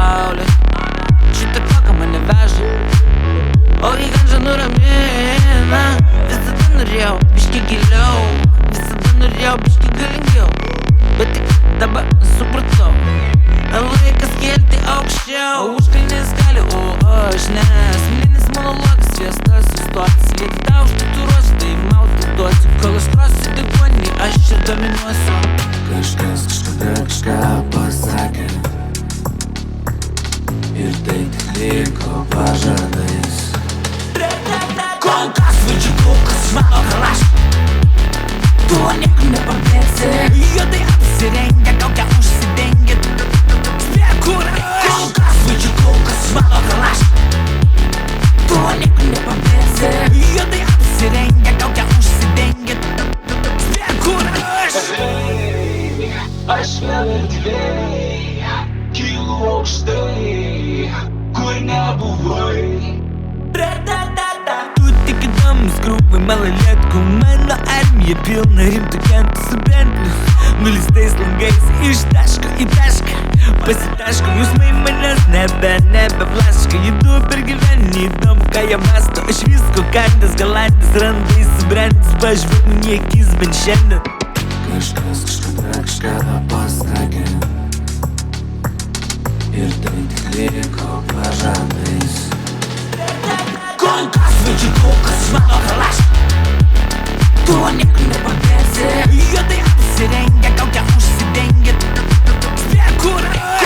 saulė. Šitą koką mane veža, o į ganžą nuramina. Visada norėjau biškį giliau, visada norėjau biškį galingiau, bet tik dabar supratau, laikas kelti aukščiau. Užkalnis gali, o aš nes milinis monologas, sviestas sustotis. Lieti tau už tatuiruos, tai mauti duosiu. Kol aš krosiu deguonį, aš čia dominuosiu. Kažkas kažkada kažką pasakė, ir tai tik liko pažadais. Kol kas vaidžiu, kol kas mano kalaškė, tuo niekam nepabėgsi. Juodai apsirengę, kaukę užsidengę, spėk kur aš. Kol kas vaidžiu, kol kas mano kalaškė, tuo niekam nepabėgsi. Juodai apsirengę, kaukę užsidengę, spėk kur aš. Aš vėl erdvėj, kylu aukštai, kur nebuvai. Tu tik įdomus krūvai malalėtkų, mano armija pilna rimtų kentų su Bentlius. Nulistais langais iš taško į tašką, pasitaško jausmai manęs nebevlaška. Judu per gyvenį, įdomu ką jie masto. Aš visko kandęs, galandis, randais subrendęs, pažvelk man į akis bent šiandien. Kažkas kažkada kažką pasakė, ir tai tik liko pažadais. Kol kas vaidžiu, kol kas mano kalaškė, tuo niekam nepabėgsi. Juodai apsirengę, kaukę užsidengę, spėk kur aš.